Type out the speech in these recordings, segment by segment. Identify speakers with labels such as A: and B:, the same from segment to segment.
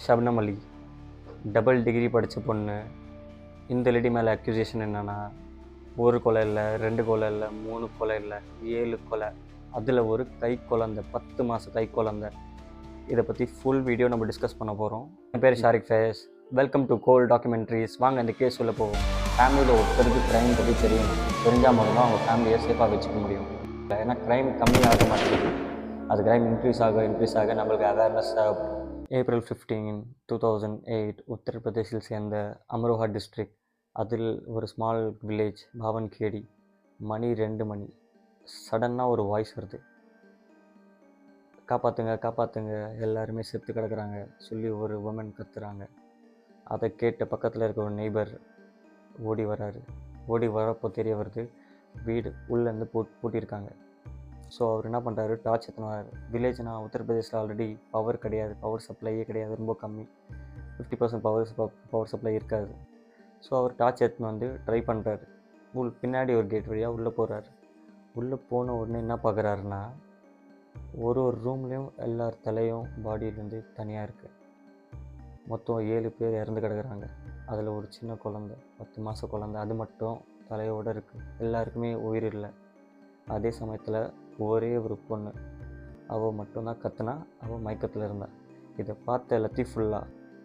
A: ஷப்னம் அலி double degree படித்த பொண்ணு. இந்த லேடி மேலே அக்யூசேஷன் என்னென்னா, ஒரு கொலை இல்லை, 2 கொலை இல்லை, 3 கொலை இல்லை, 7 கொலை. அதில் ஒரு கை குழந்தை, 10 மாத கை குழந்தை. இதை பற்றி ஃபுல் வீடியோ நம்ம டிஸ்கஸ் பண்ண போகிறோம். என் பேர் ஷாரிக் ஃபேஸ். வெல்கம் டு கோல் டாக்குமெண்ட்ரிஸ். வாங்க இந்த கேஸ் உள்ள போவோம். ஃபேமிலியில் ஒருத்தருக்கு க்ரைம் பற்றி தெரிஞ்சால் மட்டும்தான் அவங்க ஃபேமிலியை சேஃபாக வச்சுக்க முடியும். ஏன்னா க்ரைம் கம்மியாக மாட்டேங்குது, அது க்ரைம் இன்க்ரீஸ் ஆக நம்மளுக்கு அவேர்னஸ் தேவைப்படும். April 15, 2008 உத்தரப்பிரதேசில் சேர்ந்த அம்ரோஹா டிஸ்ட்ரிக்ட். அதில் ஒரு ஸ்மால் வில்லேஜ் பாவன்கேடி. மணி 2 மணி. சடனாக ஒரு வாய்ஸ் வருது, காப்பாற்றுங்க காப்பாற்றுங்க, எல்லாருமே செத்து கிடக்குறாங்க சொல்லி ஒரு உமன் கத்துறாங்க. அதை கேட்ட பக்கத்தில் இருக்க ஒரு நெய்பர் ஓடி வராரு. ஓடி வரப்போ தெரிய வருது வீடு உள்ளேருந்து பூட்டியிருக்காங்க. ஸோ அவர் என்ன பண்ணுறாரு, டார்ச் எத்தனை வராரு. வில்லேஜ்னா உத்தரப்பிரதேசில் ஆல்ரெடி பவர் கிடையாது, பவர் சப்ளையே கிடையாது, ரொம்ப கம்மி, 50% பவர் சப்ளை இருக்காது. ஸோ அவர் டார்ச் எடுத்துன்னு வந்து ட்ரை பண்ணுறாரு. பின்னாடி ஒரு கேட் வழியாக உள்ளே போகிறாரு. உள்ளே போன உடனே என்ன பார்க்குறாருன்னா, ஒரு ரூம்லேயும் எல்லார் தலையும் பாடியிலேருந்து தனியாக இருக்குது. மொத்தம் 7 பேர் இறந்து கிடக்குறாங்க. அதில் ஒரு சின்ன குழந்தை, 10 மாத குழந்தை, அது மட்டும் தலையோடு இருக்குது. எல்லாருக்குமே உயிர் இல்லை. அதே சமயத்தில் ஒரே ஒரு பொண்ணு, அவள் மட்டும்தான் கத்துனா, அவள் மயக்கத்தில் இருந்தாள். இதை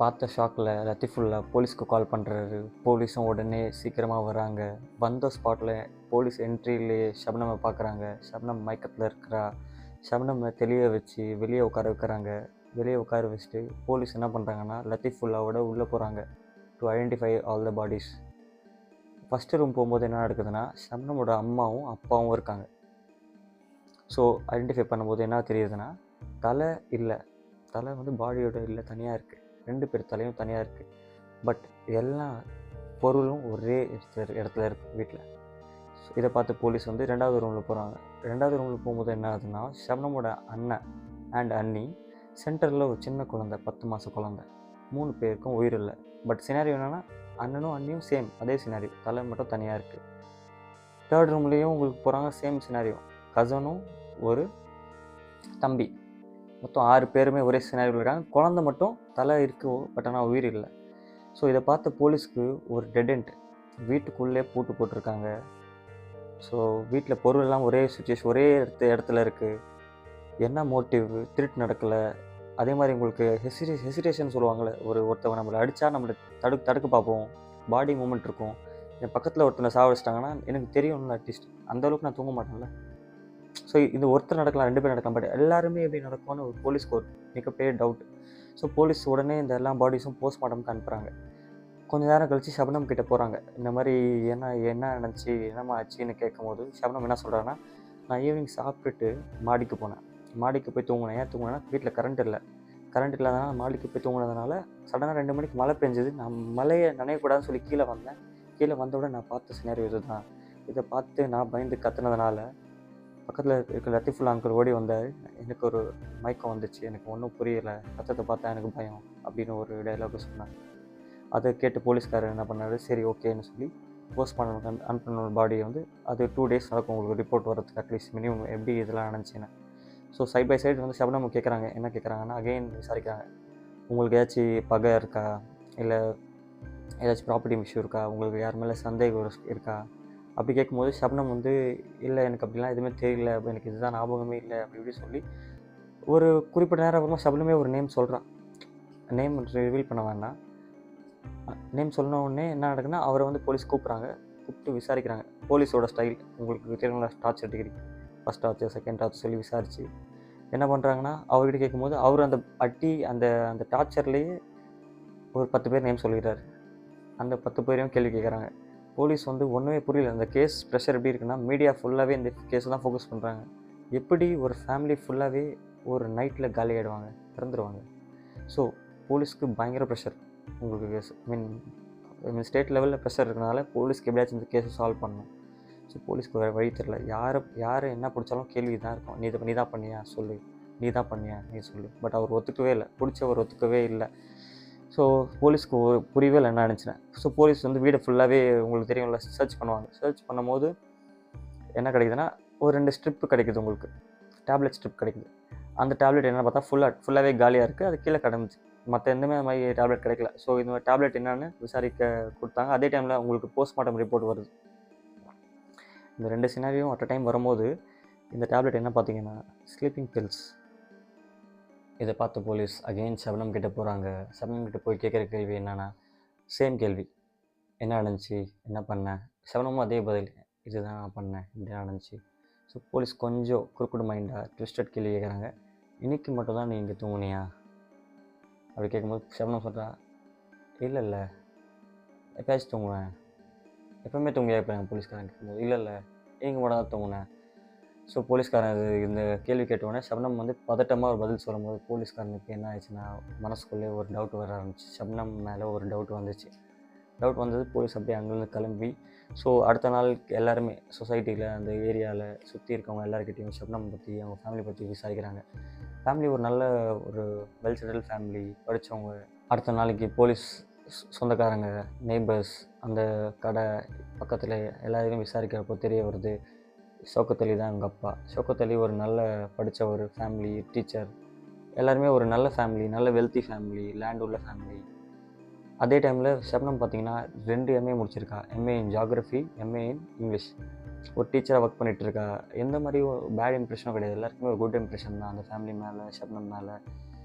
A: பார்த்த ஷாக்கில் லத்திஃபுல்லா போலீஸ்க்கு கால் பண்ணுறாரு. போலீஸும் உடனே சீக்கிரமாக வராங்க. வந்த ஸ்பாட்டில் போலீஸ் என்ட்ரியிலே ஷப்னமை பார்க்குறாங்க. ஷப்னம் மயக்கத்தில் இருக்கிறா. ஷப்னமை தெளிய வச்சு வெளியே உட்கார வைக்கிறாங்க. வெளியே உட்கார வச்சுட்டு போலீஸ் என்ன பண்ணுறாங்கன்னா, லத்திஃபுல்லாவோட உள்ளே போகிறாங்க to identify all the bodies. First room போகும்போது என்ன நடக்குதுன்னா, ஷப்னமோட அம்மாவும் அப்பாவும் இருக்காங்க. ஸோ ஐடென்டிஃபை பண்ணும்போது என்ன தெரியுதுன்னா, தலை இல்லை, தலை வந்து பாடியோட இல்லை, தனியாக இருக்குது. 2 பேர் தலையும் தனியாக இருக்குது. பட் எல்லா பொருளும் ஒரே இடத்துல இருக்குது வீட்டில். ஸோ இதை பார்த்து போலீஸ் வந்து 2வது ரூமில் போகிறாங்க. 2வது ரூமில் போகும்போது என்ன ஆகுதுன்னா, ஷப்னமோட அண்ணன் அண்ட் அண்ணி, சென்டரில் ஒரு சின்ன குழந்தை, 10 மாத குழந்தை. 3 பேருக்கும் உயிர் இல்லை. பட் சினாரியோ என்னென்னா, அண்ணனும் அண்ணியும் சேம், அதே சினாரியோ, தலை மட்டும் தனியாக இருக்குது. 3rd ரூம்லேயும் உங்களுக்கு போகிறாங்க, சேம் சினாரியோ, கசனும் ஒரு தம்பி. மொத்தம் 6 பேருமே ஒரே சினாரியோவில் இருக்காங்க. குழந்தை மட்டும் தலை இருக்குது, பட் ஆனால் உயிர் இல்லை. ஸோ இதை பார்த்த போலீஸ்க்கு ஒரு டெட் எண்ட், வீட்டுக்குள்ளே பூட்டு போட்டிருக்காங்க. ஸோ வீட்டில் பொருள் எல்லாம் ஒரே சுச்சுவேஷன், ஒரே இடத்துல இருக்குது. என்ன மோட்டிவ், திருட்டு நடக்கலை. அதே மாதிரி உங்களுக்கு ஹெசிடேஷன் சொல்லுவாங்கள்ல, ஒருத்தவங்க நம்மளை அடித்தா நம்மளை தடுக்க பார்ப்போம், பாடி மூமெண்ட் இருக்கும். என் பக்கத்தில் ஒருத்தனை சாவடிச்சிட்டாங்கன்னா எனக்கு தெரியும்ல, அட்லீஸ்ட் அந்தளவுக்கு நான் தூங்க மாட்டேன்ல. ஸோ இது ஒருத்தர் நடக்கலாம், 2 பேர் நடக்கலாம், பட் எல்லாருமே எப்படி நடக்கும்னு ஒரு போலீஸ்க்கு ஒரு மிகப்பெரிய டவுட். ஸோ போலீஸ் உடனே இந்த எல்லா பாடிஸும் போஸ்ட்மார்ட்டம்க்கு அனுப்புகிறாங்க. கொஞ்சம் நேரம் கழித்து ஷப்னம் கிட்டே போகிறாங்க. இந்த மாதிரி என்ன நினச்சி என்னம்மா ஆச்சுன்னு கேட்கும்போது ஷப்னம் என்ன சொல்கிறாங்கன்னா, நான் ஈவினிங் சாப்பிட்டுட்டு மாடிக்கு போனேன். மாடிக்கு போய் தூங்கினேன். ஏன் தூங்கினேன்னா, வீட்டில் கரண்ட் இல்லாதனால மாடிக்கு போய் தூங்கினதுனால சடனாக 2 மணிக்கு மழை பெஞ்சுது. நான் மழையை நனையக்கூடாதுன்னு சொல்லி கீழே வந்தேன். கீழே வந்தவுடனே நான் பார்த்த சினாரியோ இது தான். இதை பார்த்து நான் பயந்து கத்துனதுனால பக்கத்தில் இருக்க லத்திஃபுல்லா அங்கிள் ஓடி வந்தார். எனக்கு ஒரு மயக்கம் வந்துச்சு, எனக்கு ஒன்றும் புரியலை, ரத்தத்தை பார்த்தா எனக்கு பயம் அப்படின்னு ஒரு டைலாக் சொன்னார். அதை கேட்டு போலீஸ்காரர் என்ன பண்ணார், சரி ஓகேன்னு சொல்லி போஸ்ட்மார்ட்டம் அனுப்பின பாடியை வந்து அது 2 days நடக்கும் உங்களுக்கு ரிப்போர்ட் வரதுக்கு, அட்லீஸ்ட் மினிமம் எப்படி இதெல்லாம் நினச்சின்னு. ஸோ சைட் பை சைடு வந்து ஷப்னம் கேட்குறாங்க. என்ன கேட்குறாங்கன்னா, அகெயின் விசாரிக்கிறாங்க, உங்களுக்கு ஏதாச்சும் பகை இருக்கா, இல்லை ஏதாச்சும் ப்ராப்பர்ட்டி இஷ்யூ இருக்கா, உங்களுக்கு யார் மேலே சந்தேகம் இருக்கா அப்படி கேட்கும்போது ஷப்னம் வந்து, இல்லை எனக்கு அப்படிலாம் எதுவுமே தெரியல, எனக்கு இதுதான் ஞாபகமே இல்லை அப்படி இப்படி சொல்லி ஒரு குறிப்பிட்ட நேரம் அப்புறமா ஷப்னமே ஒரு நேம் சொல்கிறான். நேம் ரிவீல் பண்ண வேண்டாம். நேம் சொன்ன உடனே என்ன நடக்குன்னா, அவரை வந்து போலீஸ் கூப்பிட்டு விசாரிக்கிறாங்க. போலீஸோட ஸ்டைல் உங்களுக்கு தெரியுங்களா, torture degree, first torture, second torture சொல்லி விசாரித்து என்ன பண்ணுறாங்கன்னா, அவர்கிட்ட கேட்கும்போது அவர் அந்த அந்த டார்ச்சர்லேயே ஒரு 10 பேர் நேம் சொல்லிடுறாரு. அந்த 10 பேரையும் கேள்வி கேட்குறாங்க. போலீஸ் வந்து ஒன்றுமே புரியல. அந்த கேஸ் ப்ரெஷர் எப்படி இருக்குன்னா, மீடியா ஃபுல்லாகவே இந்த கேஸை தான் ஃபோக்கஸ் பண்ணுறாங்க. எப்படி ஒரு ஃபேமிலி ஃபுல்லாகவே ஒரு நைட்டில் காலி ஆகிடுவாங்க, இறந்துருவாங்க. ஸோ போலீஸ்க்கு பயங்கர ப்ரெஷர். உங்களுக்கு கேஸ் மீன் ஸ்டேட் லெவலில் ப்ரெஷர் இருக்கனால போலீஸ்க்கு எப்படியாச்சும் இந்த கேஸை சால்வ் பண்ணணும். ஸோ போலீஸ்க்கு வேறு வழி தெரில. யாரை என்ன பிடிச்சாலும் கேள்வி தான் இருக்கும், நீ தான் பண்ணியா சொல்லு, நீ சொல்லு. பட் அவர் ஒத்துக்கவே இல்லை, பிடிச்சவர் ஒத்துக்கவே இல்லை. ஸோ போலீஸ்க்கு புரியவே இல்லை என்ன நினச்சினேன். ஸோ போலீஸ் வந்து வீடை ஃபுல்லாகவே உங்களுக்கு தெரியும்ல சர்ச் பண்ணுவாங்க. சர்ச் பண்ணும்போது என்ன கிடைக்குதுன்னா, ஒரு 2 ஸ்ட்ரிப்பு கிடைக்குது, உங்களுக்கு டேப்லெட் ஸ்ட்ரிப் கிடைக்குது. அந்த டேப்லெட் என்ன பார்த்தா ஃபுல்லாகவே காலியாக இருக்குது. அது கீழே கிடந்துச்சு. மற்ற எந்தமே அந்த மாதிரி டேப்லெட் கிடைக்கல. ஸோ இந்த டேப்லெட் என்னன்னு விசாரிக்க கொடுத்தாங்க. அதே டைமில் உங்களுக்கு போஸ்ட்மார்ட்டம் ரிப்போர்ட் வருது. இந்த 2 சினாரியும் அட் அ டைம் வரும்போது இந்த டேப்லெட் என்ன பார்த்தீங்கன்னா ஸ்லீப்பிங் பில்ஸ். இதை பார்த்த போலீஸ் அகெயின் சபனம் கிட்டே போகிறாங்க. சபனம் கிட்டே போய் கேட்குற கேள்வி என்னென்னா சேம் கேள்வி, என்ன நடந்துச்சு, என்ன பண்ணேன். சபனமும் அதே பதில், இதுதான் நான் பண்ணேன், இப்படி நடந்துச்சு. ஸோ போலீஸ் கொஞ்சம் குறுக்குடு மைண்டாக ட்விஸ்டட் கேள்வி கேட்குறாங்க. இன்றைக்கி மட்டும் தான் நீ இங்கே தூங்குனியா அப்படி கேட்கும்போது சபனம் சொல்கிறா, இல்லை எப்போயாச்சும் தூங்குவேன், எப்போவுமே தூங்கியா இருப்பேன். போலீஸ்காரன் கேட்கும்போது இல்லை இன்றைக்கி மட்டும் தான் தூங்குனேன். ஸோ போலீஸ்காரன் இந்த கேள்வி கேட்டவுடனே சபனம் வந்து பதட்டமாக ஒரு பதில் சொல்லும்போது போலீஸ்காரனுக்கு என்ன ஆயிடுச்சுன்னா மனசுக்குள்ளே ஒரு டவுட் வர ஆரம்பிச்சு. சபனம் மேலே ஒரு டவுட் வந்துச்சு. டவுட் வந்தது. போலீஸ் அப்படியே அங்கேருந்து கிளம்பி ஸோ அடுத்த நாள் எல்லாருமே சொசைட்டியில் அந்த ஏரியாவில் சுற்றி இருக்கவங்க எல்லாருக்கிட்டையும் சபனம் பற்றி அவங்க ஃபேமிலி பற்றி விசாரிக்கிறாங்க. ஃபேமிலி ஒரு நல்ல ஒரு வெல் செட்டில் ஃபேமிலி, படித்தவங்க. அடுத்த நாளைக்கு போலீஸ் சொந்தக்காரங்க, நெய்பர்ஸ், அந்த கடை பக்கத்தில் எல்லாரையும் விசாரிக்கிறப்போ தெரிய வருது ஷௌக்கத் அலி தான் எங்கள் அப்பா. ஷௌக்கத் அலி ஒரு நல்ல படித்த ஒரு ஃபேமிலி, டீச்சர், எல்லாருமே ஒரு நல்ல ஃபேமிலி, நல்ல வெல்த்தி ஃபேமிலி, லேண்ட் உள்ள ஃபேமிலி. அதே டைமில் ஷப்னம் பார்த்திங்கன்னா 2 எம்ஏ முடிச்சிருக்கா. MA in geography, MA in English. ஒரு டீச்சராக ஒர்க் பண்ணிகிட்ருக்கா. எந்த மாதிரி பேட் இம்ப்ரெஷனும் கிடையாது. எல்லாருக்குமே ஒரு குட் இம்ப்ரெஷன் தான் அந்த ஃபேமிலி மேலே, ஷப்னம் மேலே.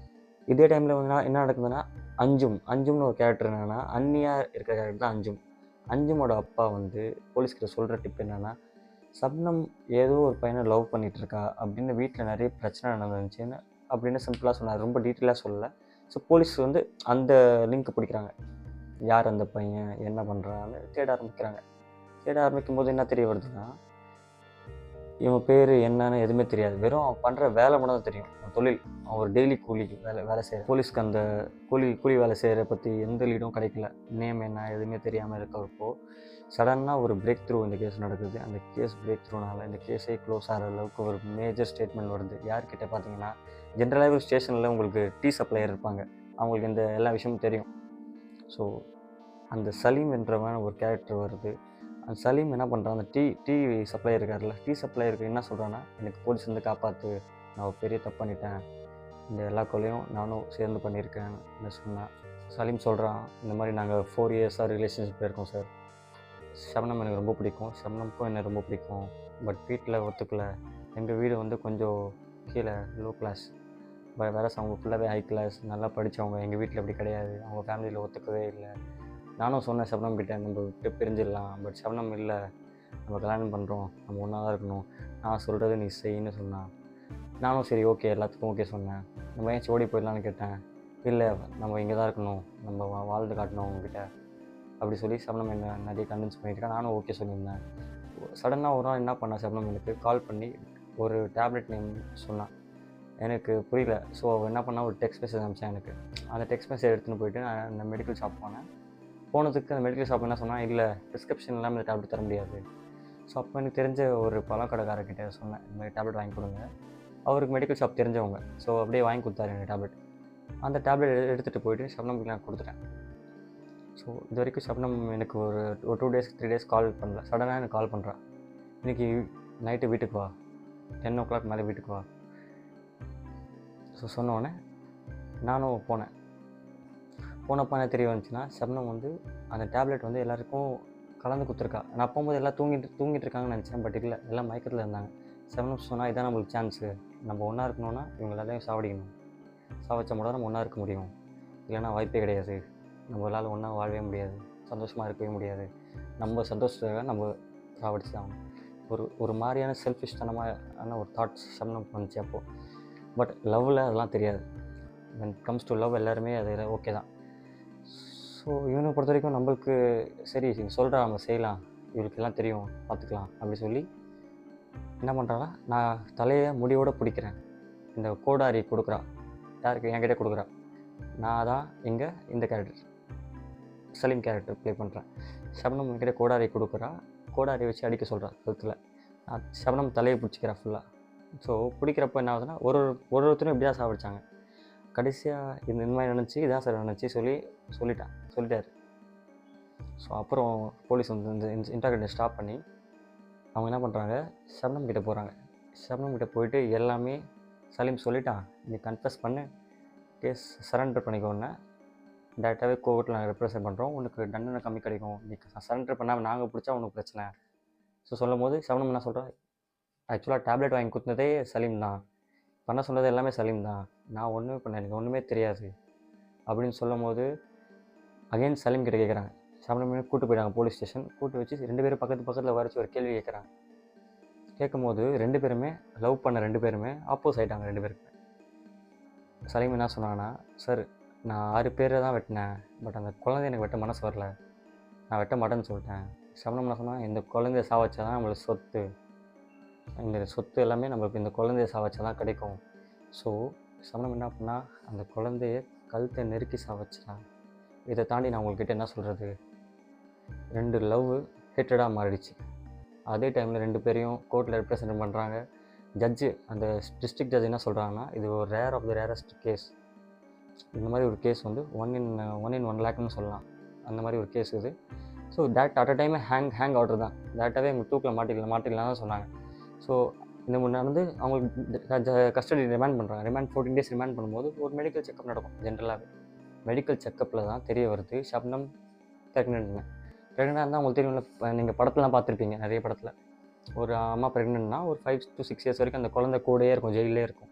A: இதே டைமில் வந்து என்ன நடக்குதுன்னா அஞ்சும்னு ஒரு கேரக்டர் என்னென்னா அன்னியாக இருக்கிற கேரக்டர் தான் அஞ்சும். அஞ்சுமோட அப்பா வந்து போலீஸ்கிட்ட சொல்கிற டிப் என்னென்னா சப்னம் ஏதோ ஒரு பையனை லவ் பண்ணிகிட்ருக்கா அப்படின்னு வீட்டில் நிறைய பிரச்சனை நடந்துச்சுன்னு அப்படின்னு சிம்பிளாக சொன்னார். ரொம்ப டீட்டெயிலாக சொல்லலை. ஸோ போலீஸ் வந்து அந்த லிங்க் பிடிக்கிறாங்க. யார் அந்த பையன், என்ன பண்ணுறான்னு தேட ஆரம்பிக்கிறாங்க. தேட ஆரம்பிக்கும் போது என்ன தெரிய வருதுன்னா இவன் பேர் என்னன்னு எதுவுமே தெரியாது. வெறும் அவன் பண்ணுற வேலை மட்டும் தான் தெரியும். அவன் தொழில், அவன் ஒரு டெய்லி கூலிக்கு வேலை செய்கிற. போலீஸ்க்கு அந்த கூலி வேலை செய்கிற பற்றி எந்த லீடும் கிடைக்கல. நேம் என்ன எதுவுமே தெரியாமல் இருக்கிறப்போ சடனாக ஒரு பிரேக் த்ரூ இந்த கேஸ் நடக்குது. அந்த கேஸ் பிரேக் த்ரூனால இந்த கேஸே க்ளோஸ் ஆகிற அளவுக்கு ஒரு மேஜர் ஸ்டேட்மெண்ட் வருது. யார்கிட்ட பார்த்தீங்கன்னா ஜென்ரலாக ஒரு ஸ்டேஷனில் உங்களுக்கு டீ சப்ளையர் இருப்பாங்க. அவங்களுக்கு இந்த எல்லா விஷயமும் தெரியும். ஸோ அந்த சலீம் என்றவன் ஒரு கேரக்டர் வருது. அந்த சலீம் என்ன பண்ணுறான், அந்த டீ சப்ளையர் இருக்கார்ல, டீ சப்ளையருக்கு என்ன சொல்கிறான்னா எனக்கு போலீஸ் வந்து காப்பாற்று, நான் ஒரு பெரிய தப்பு பண்ணிட்டேன், இந்த எல்லா கொலையும் நானும் சேர்ந்து பண்ணியிருக்கேன்னு சொன்னேன். சலீம் சொல்கிறான், இந்த மாதிரி நாங்கள் 4 இயர்ஸாக ரிலேஷன்ஷிப்பில் இருக்கோம் சார். ஷப்னம் எனக்கு ரொம்ப பிடிக்கும், ஷப்னம்க்கும் என்னை ரொம்ப பிடிக்கும். பட் வீட்டில் ஒத்துக்கலை. எங்கள் வீடு வந்து கொஞ்சம் கீழே லோ கிளாஸ், வேறு அவங்க ஃபுல்லாகவே ஹை கிளாஸ், நல்லா படித்தவங்க. எங்கள் வீட்டில் அப்படி கிடையாது. அவங்க ஃபேமிலியில் ஒத்துக்கவே இல்லை. நானும் சொன்னேன் ஷப்னம் கிட்டே நம்ம விட்டு பிரிஞ்சிடலாம். பட் ஷப்னம் இல்லை, நம்ம கல்யாணம் பண்ணுறோம், நம்ம ஒன்றா தான் இருக்கணும், நான் சொல்கிறது நீ செய்யின்னு சொன்னான். நானும் சரி ஓகே எல்லாத்துக்கும் ஓகே சொன்னேன். நம்ம ஏன் ஓடி போயிடலான்னு கேட்டேன். இல்லை நம்ம இங்கே தான் இருக்கணும், நம்ம வாழ்ந்து காட்டணும் அவங்கக்கிட்ட அப்படி சொல்லி ஷப்னம் என்ன நிறைய கன்வின்ஸ் பண்ணியிருக்கேன். நானும் ஓகே சொல்லியிருந்தேன். சடனாக ஒரு நாள் என்ன பண்ணேன், ஷப்னம் எனக்கு கால் பண்ணி ஒரு டேப்லெட் நேம் சொன்னான். எனக்கு புரியல. ஸோ என்ன பண்ணால் ஒரு டெக்ஸ்ட் மெசேஜ் அனுப்பிச்சேன் எனக்கு. அந்த டெக்ஸ்ட் மெசேஜ் எடுத்துன்னு போயிட்டு நான் அந்த மெடிக்கல் ஷாப் போனதுக்கு அந்த மெடிக்கல் ஷாப் என்ன சொன்னால், இல்லை ப்ரிஸ்கிரிப்ஷன் இல்லாமல் இந்த டேப்லெட் தர முடியாது. ஸோ அப்போ எனக்கு தெரிஞ்ச ஒரு பழக்கடைக்காரர்கிட்ட சொன்னேன், இந்த மாதிரி டேப்லெட் வாங்கி கொடுங்க. அவருக்கு மெடிக்கல் ஷாப் தெரிஞ்சவங்க. ஸோ அப்படியே வாங்கி கொடுத்தாரு எனக்கு டேப்லெட். அந்த டேப்லெட் எடுத்துகிட்டு போயிட்டு ஷப்னம்க்கு நான் கொடுத்துட்டேன். ஸோ இது வரைக்கும் ஷப்னம் எனக்கு ஒரு 2 days 3 days கால் பண்ணல. சடனாக எனக்கு கால் பண்ணுறான், இன்றைக்கி நைட்டு வீட்டுக்கு வா, 10 o'clock மேலே வீட்டுக்கு வா. ஸோ சொன்னோடனே நானும் போனப்போ என்ன தெரிய வந்துச்சுன்னா ஷப்னம் வந்து அந்த டேப்லெட் வந்து எல்லாேருக்கும் கலந்து கொடுத்துருக்கா. நான் போகும்போது எல்லாம் தூங்கிட்டு இருக்காங்கன்னு நினச்சேன். பட் இல்லை, எல்லாம் மயக்கத்தில் இருந்தாங்க. ஷப்னம் சொன்னால் இதான் நம்மளுக்கு சான்ஸு, நம்ம ஒன்றா இருக்கணும்னா இவங்க எல்லாத்தையும் சாவடிக்கணும், சாவச்சா மட்டும் நம்ம ஒன்றா இருக்க முடியும், இல்லைனா வாய்ப்பே கிடையாது, நம்மளால் ஒன்றா வாழவே முடியாது, சந்தோஷமாக இருக்கவே முடியாது, நம்ம சந்தோஷத்துக்காக நம்ம சாவடிச்சு தான் ஒரு மாதிரியான செல்ஃபிஷ்தனமான ஒரு தாட்ஸ் ஷப்னம் வந்துச்சு அப்போது. பட் லவ்வில் அதெல்லாம் தெரியாது. வென் கம்ஸ் டு லவ் எல்லாருமே அது ஓகே தான். ஸோ இவனை பொறுத்த வரைக்கும் நம்மளுக்கு சரி சொல்கிறா நம்ம செய்யலாம், இவருக்கு எல்லாம் தெரியும் பார்த்துக்கலாம் அப்படி சொல்லி என்ன பண்ணுறான்னா, நான் தலையை முடியோடு பிடிக்கிறேன், இந்த கோடாரி கொடுக்குறா, யாருக்கு என்கிட்ட கொடுக்குறா. நான் தான் இங்கே இந்த கேரக்டர் சலீம் கேரக்டர் ப்ளே பண்ணுறேன். ஷப்னம் என்கிட்ட கோடாரி கொடுக்குறா, கோடாரி வச்சு அடிக்க சொல்கிறா கழுத்தில். நான் ஷப்னம் தலையை பிடிச்சிக்கிறா ஃபுல்லாக. ஸோ பிடிக்கிறப்போ என்ன ஆகுதுன்னா ஒருத்தரும் இப்படி தான் சாப்பிடுச்சாங்க. கடைசியாக இந்த மாதிரி நினச்சி இதான் சார் நினச்சி சொல்லிட்டார். ஸோ அப்புறம் போலீஸ் வந்து இந்த இன்டர்கேட்டை ஸ்டாப் பண்ணி அவங்க என்ன பண்ணுறாங்க, ஷப்னம் கிட்டே போகிறாங்க. ஷப்னம் கிட்டே போயிட்டு எல்லாமே சலீம் சொல்லிட்டான், நீ கன்ஃபஸ் பண்ணு, கேஸ் சரண்டர் பண்ணிக்கோன்னா டேரெக்டாகவே கோர்ட்டில் நாங்கள் ரெப்ரசென்ட் பண்ணுறோம், உனக்கு தண்டனை கம்மி கிடைக்கும், நீ சரண்டர் பண்ணாமல் நாங்கள் பிடிச்சா உனக்கு பிரச்சனை. ஸோ சொல்லும் போது சபனம் என்ன சொல்கிறேன், ஆக்சுவலாக டேப்லெட் வாங்கி கொடுத்ததே சலீம் தான், பண்ண சொன்னது எல்லாமே சலீம் தான், நான் ஒன்றுமே பண்ணேன், எனக்கு ஒன்றுமே தெரியாது அப்படின்னு சொல்லும் போது அகைன் சலீம் கிட்ட கேட்குறாங்க. சபனம் கூட்டு போயிட்டாங்க போலீஸ் ஸ்டேஷன். கூட்டு வச்சு 2 பேரும் பக்கத்தில் வரைச்சி ஒரு கேள்வி கேட்குறாங்க. கேட்கும்போது 2 பேருமே லவ் பண்ண 2 பேருமே ஆப்போஸ் ஆகிட்டாங்க. 2 பேருக்குமே சலீம் என்ன சொன்னாங்கன்னா, சார் நான் 6 பேரை தான் வெட்டினேன், பட் அந்த குழந்தை எனக்கு வெட்ட மனசு வரல, நான் வெட்ட மாட்டேன்னு சொல்லிட்டேன். சபனம் என்ன சொன்னால், இந்த குழந்தைய சாவச்சா தான் நம்மளுக்கு சொத்து, இந்த சொத்து எல்லாமே நம்மளுக்கு இந்த குழந்தைய சாவச்சா தான் கிடைக்கும். ஸோ சபனம் என்ன பண்ணால் அந்த குழந்தைய கழுத்தை நெருக்கி சாவச்சா. இதை தாண்டி நான் உங்கள்கிட்ட என்ன சொல்கிறது, 2 லவ் ஹேட்டடாக மாறிடுச்சு. அதே டைமில் 2 பேரையும் கோர்ட்டில் ரெப்ரசென்ட் பண்ணுறாங்க. ஜட்ஜு அந்த டிஸ்ட்ரிக்ட் ஜட்ஜ் என்ன சொல்கிறாங்கன்னா, இது ஒரு rare of the rarest case. இந்த மாதிரி ஒரு கேஸ் வந்து 1 in 1 lakh சொல்லலாம். அந்த மாதிரி ஒரு கேஸ் இது. ஸோ டேட் அட் அ டைமே ஹேங் ஆர்டர் தான், டேரெக்டாகவே அவங்க தூக்கில் மாட்டிக்கலாம் தான் சொன்னாங்க. ஸோ இந்த நடந்து அவங்களுக்கு கஸ்டடி ரிமாண்ட் பண்ணுறாங்க. ரிமாண்ட் 14 days ரிமாண்ட் பண்ணும்போது ஒரு மெடிக்கல் செக்கப் நடக்கும். ஜென்ரலாகவே மெடிக்கல் செக்கப்பில் தான் தெரிய வருது ஷப்னம் ப்ரெக்னென்ட்னு. ப்ரெக்னெண்ட்டாக இருந்தால் உங்களுக்கு தெரியும்ல, நீங்கள் படத்துலாம் பார்த்துருப்பீங்க, நிறைய படத்தில் ஒரு அம்மா ப்ரெக்னென்ட்னா ஒரு 5 to 6 years வரைக்கும் அந்த குழந்தை கூடயே இருக்கும், ஜெயிலே இருக்கும்.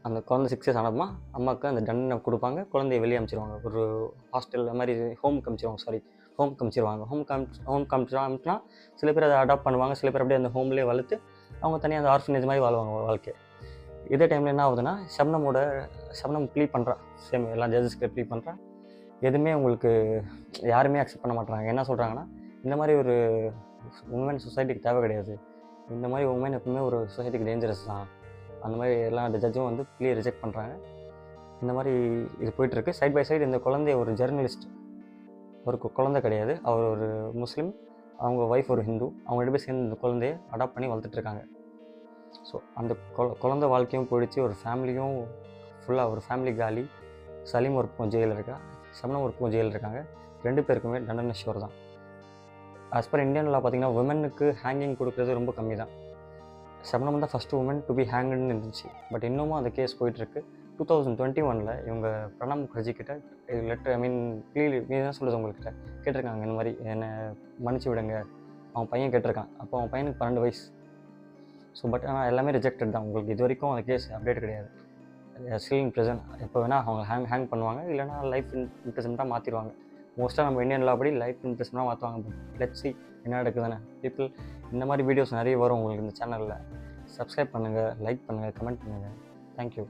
A: அந்த குழந்தை 6 years ஆனதுமா அம்மாவுக்கு அந்த தண்டனை கொடுப்பாங்க, குழந்தைய வெளியே அனுப்பிச்சிருவாங்க, ஒரு ஹாஸ்டல் மாதிரி ஹோம் காமிச்சிருவாங்க. ஹோம் காமிச்சினா சில பேர் அதை அடாப்ட் பண்ணுவாங்க, சில பேர் அப்படியே அந்த ஹோம்லேயே வளர்த்து அவங்க தனியாக அந்த ஆர்ஃபனேஜ் மாதிரி வாழ்வாங்க வாழ்க்கையை. இதே டைமில் என்ன ஆகுதுன்னா, ஷப்னம் ப்ளீ பண்ணுறான், சேம் எல்லா ஜட்ஜஸ்க்கு ப்ளீ பண்ணுறான். எதுவுமே உங்களுக்கு யாருமே அக்செப்ட் பண்ண மாட்டாங்க. என்ன சொல்கிறாங்கன்னா, இந்த மாதிரி ஒரு உமன் சொசைட்டிக்கு தேவை கிடையாது, இந்த மாதிரி உமன் எப்பவுமே ஒரு சொசைட்டிக்கு டேஞ்சரஸ் தான், அந்த மாதிரி எல்லா ஜட்ஜும் வந்து ப்ளீ ரிஜெக்ட் பண்ணுறாங்க. இந்த மாதிரி இது போயிட்டுருக்கு. சைட் பை சைடு இந்த குழந்தைய ஒரு ஜெர்னலிஸ்ட், ஒரு குழந்தை கிடையாது, அவர் ஒரு முஸ்லீம், அவங்க ஒய்ஃப் ஒரு ஹிந்து, அவங்க 2 பேர் சேர்ந்து இந்த குழந்தைய அடாப்ட் பண்ணி வளர்த்துட்ருக்காங்க. ஸோ அந்த குழந்தை வாழ்க்கையும் போயிடுச்சு, ஒரு ஃபேமிலியும் ஃபுல்லாக ஒரு ஃபேமிலி காலி. சலீம் ஒரு பக்கம் ஜெயிலில் இருக்கா, சபனம் ஒரு பக்கம் ஜெயிலில் இருக்காங்க. 2 பேருக்குமே தண்டனை ஷோர் தான். ஆஸ் பர் இந்தியன் லா பார்த்தீங்கன்னா விமனுக்கு ஹேங்கிங் கொடுக்குறது ரொம்ப கம்மி தான். சபனம் தான் ஃபஸ்ட்டு உமன் டு பி ஹேங்குன்னு இருந்துச்சு. பட் இன்னமும் அந்த கேஸ் போயிட்டுருக்கு. 2021 இவங்க பிரணாப் முகர்ஜி கிட்ட லெட்டர் தான் சொல்லுது உங்கள்கிட்ட கேட்டிருக்காங்க, இந்த மாதிரி என்னை மன்னிச்சு விடுங்க. அவன் பையன் கேட்டிருக்கான், அப்போ அவன் பையனுக்கு 12 வயசு. ஸோ பட் ஆனால் எல்லாமே ரிஜெக்டட் தான். உங்களுக்கு இது வரைக்கும் அந்த கேஸ் அப்டேட் கிடையாது. Still in present. எப்போ வேணால் அவங்க ஹேங் பண்ணுவாங்க, இல்லைனா லைஃப் இம்ப்ரெசன்ட்டாக மாற்றிடுவாங்க. மோஸ்ட்டாக நம்ம இந்தியன் லா படி லைஃப் இம்ப்ரெசன்ட்டாக மாற்றுவாங்க. லெட்ஸ் see என்ன நடக்குதுன்னு. பீப்புள் இந்த மாதிரி வீடியோஸ் நிறைய வரும் உங்களுக்கு இந்த சேனலில். சப்ஸ்கிரைப் பண்ணுங்கள், லைக் பண்ணுங்கள், கமெண்ட் பண்ணுங்கள். தேங்க்யூ.